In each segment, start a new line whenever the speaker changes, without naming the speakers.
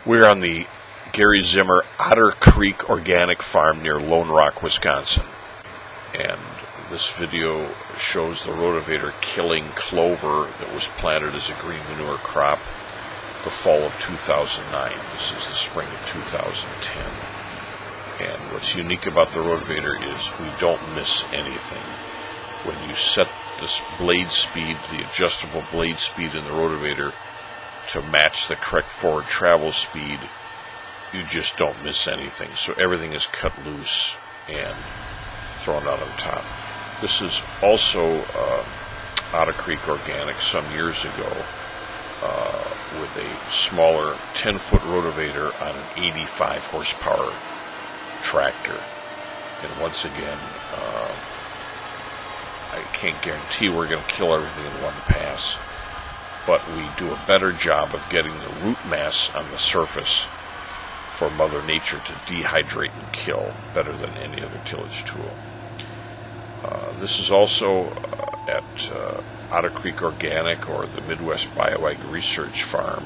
We're on the Gary Zimmer Otter Creek Organic Farm near Lone Rock, Wisconsin. And this video shows the rotavator killing clover that was planted as a green manure crop the fall of 2009. This is the spring of 2010. And what's unique about the rotavator is we don't miss anything. When you set this blade speed, the adjustable blade speed in the rotavator, to match the correct forward travel speed, you just don't miss anything. So everything is cut loose and thrown out on top. This is also Otter Creek Organic some years ago with a smaller 10-foot rotavator on an 85 horsepower tractor. And once again, I can't guarantee we're going to kill everything in one pass, but we do a better job of getting the root mass on the surface for Mother Nature to dehydrate and kill better than any other tillage tool. This is also at Otter Creek Organic, or the Midwest Bioag Research Farm.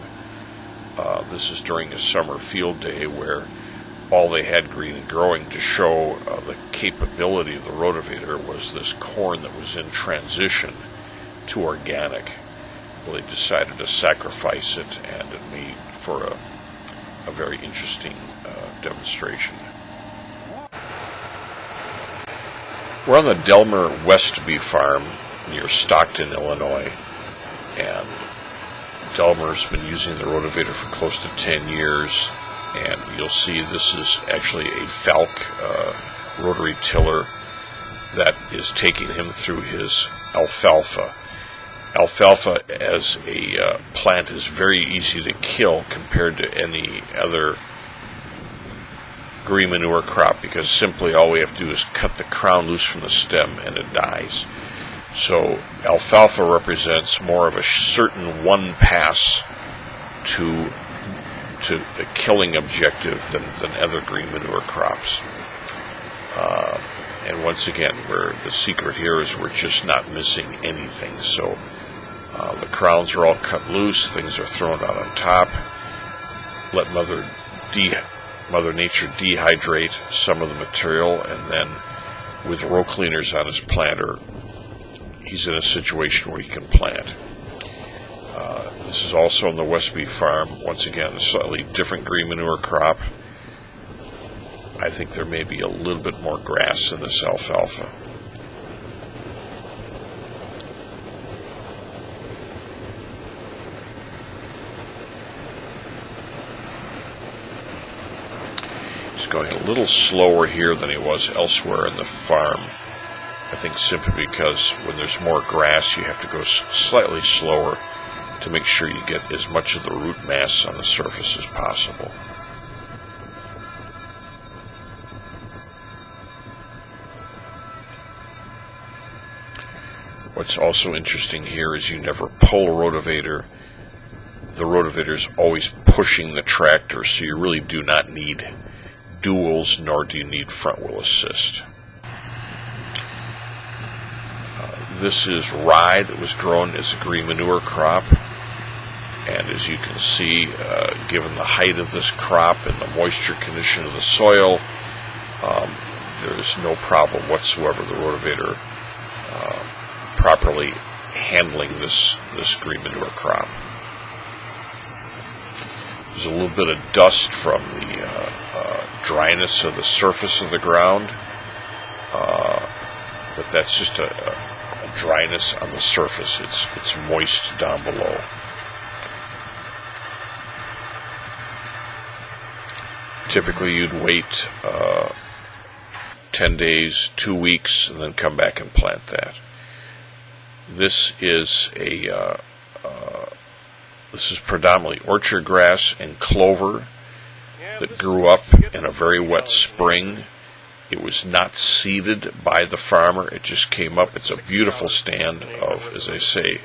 This is during a summer field day where all they had green and growing to show the capability of the rotavator was this corn that was in transition to organic. Well, they decided to sacrifice it, and it made for a very interesting demonstration. We're on the Delmer Westby farm near Stockton, Illinois, and Delmer's been using the rotavator for close to 10 years, and you'll see this is actually a FALC rotary tiller that is taking him through his alfalfa. Alfalfa as a plant is very easy to kill compared to any other green manure crop, because simply all we have to do is cut the crown loose from the stem and it dies. So alfalfa represents more of a certain one pass to the killing objective than other green manure crops. And once again, the secret here is we're just not missing anything. So the crowns are all cut loose, things are thrown out on top. Let Mother Nature dehydrate some of the material, and then with row cleaners on his planter, he's in a situation where he can plant. This is also on the Westby farm. Once again, a slightly different green manure crop. I think there may be a little bit more grass in this alfalfa. He's going a little slower here than he was elsewhere in the farm. I think simply because when there's more grass, you have to go slightly slower to make sure you get as much of the root mass on the surface as possible. What's also interesting here is you never pull a rotavator. The rotavator is always pushing the tractor, so you really do not need duals, nor do you need front wheel assist. This is rye that was grown as a green manure crop, and as you can see, given the height of this crop and the moisture condition of the soil, there is no problem whatsoever the rotavator properly handling this green manure crop. There's a little bit of dust from the dryness of the surface of the ground, but that's just a dryness on the surface. It's moist down below. Typically you'd wait 10 days, 2 weeks, and then come back and plant that. This is predominantly orchard grass and clover that grew up in a very wet spring. It was not seeded by the farmer. It just came up. It's a beautiful stand of, as I say,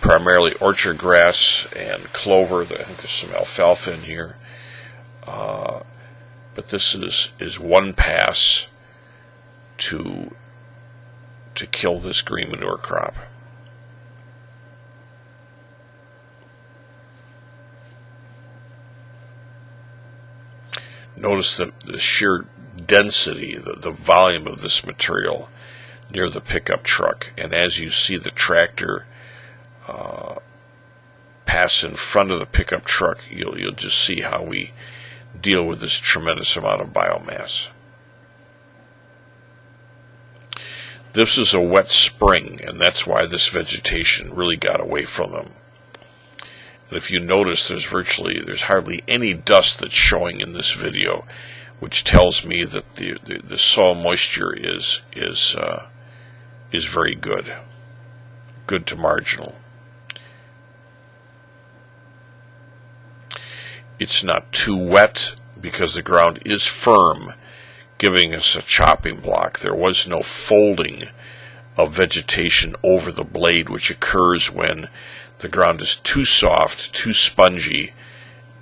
primarily orchard grass and clover. I think there's some alfalfa in here. But this is one pass to kill this green manure crop. notice the sheer density, the volume of this material near the pickup truck. And as you see the tractor pass in front of the pickup truck, you'll just see how we deal with this tremendous amount of biomass. This is a wet spring, and that's why this vegetation really got away from them. And if you notice, there's hardly any dust that's showing in this video, which tells me that the soil moisture is very good to marginal. It's not too wet because the ground is firm, giving us a chopping block. There was no folding of vegetation over the blade, which occurs when the ground is too soft, too spongy,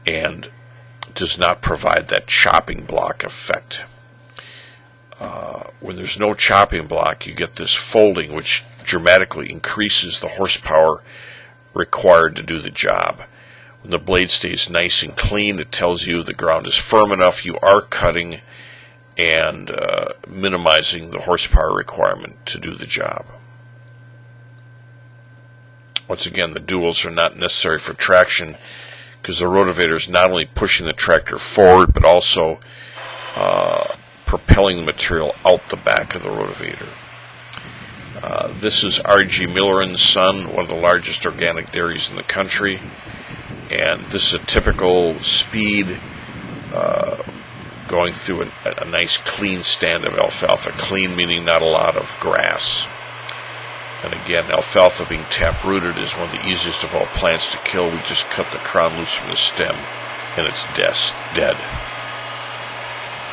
and does not provide that chopping block effect. When there's no chopping block, you get this folding, which dramatically increases the horsepower required to do the job. When the blade stays nice and clean, it tells you the ground is firm enough, you are cutting and minimizing the horsepower requirement to do the job. Once again, the duals are not necessary for traction because the rotavator is not only pushing the tractor forward but also propelling the material out the back of the rotavator. This is R.G. Miller & Son, one of the largest organic dairies in the country, and this is a typical speed going through a nice clean stand of alfalfa. Clean meaning not a lot of grass. And again, alfalfa being tap-rooted is one of the easiest of all plants to kill. We just cut the crown loose from the stem and it's dead.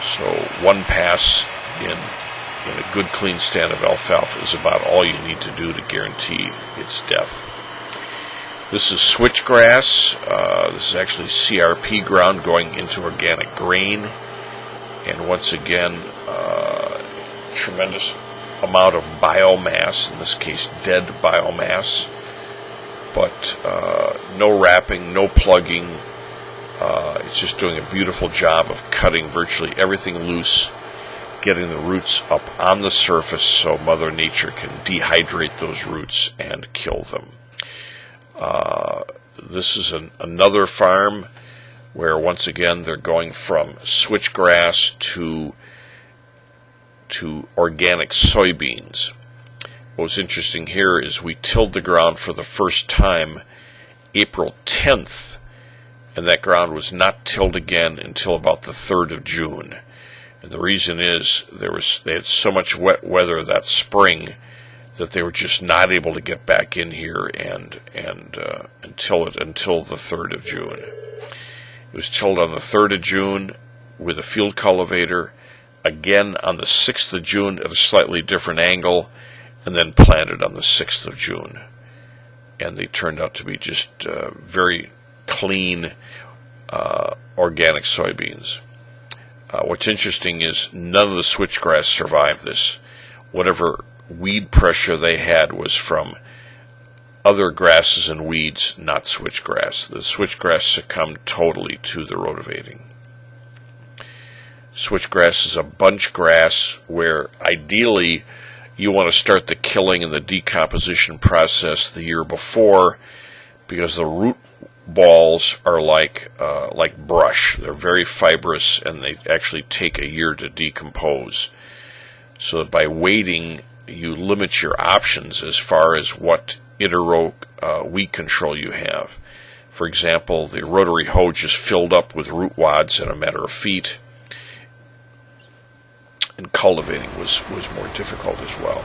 So one pass in a good clean stand of alfalfa is about all you need to do to guarantee its death. This is switchgrass. This is actually CRP ground going into organic grain. And once again, tremendous amount of biomass, in this case dead biomass, but no wrapping, no plugging. It's just doing a beautiful job of cutting virtually everything loose, getting the roots up on the surface so Mother Nature can dehydrate those roots and kill them. This is another farm where once again they're going from switchgrass to organic soybeans. What was interesting here is we tilled the ground for the first time April 10th, and that ground was not tilled again until about the 3rd of June. And the reason is they had so much wet weather that spring that they were just not able to get back in here and until the 3rd of June. It was tilled on the 3rd of June with a field cultivator, again on the 6th of June at a slightly different angle, and then planted on the 6th of June. And they turned out to be just very clean organic soybeans. What's interesting is none of the switchgrass survived this. Whatever weed pressure they had was from other grasses and weeds, not switchgrass. The switchgrass succumbed totally to the rotavating. Switchgrass is a bunch grass where ideally you want to start the killing and the decomposition process the year before, because the root balls are like brush. They're very fibrous and they actually take a year to decompose. So that by waiting, you limit your options as far as what inter-row weed control you have. For example, the rotary hoe just filled up with root wads in a matter of feet, and cultivating was more difficult as well.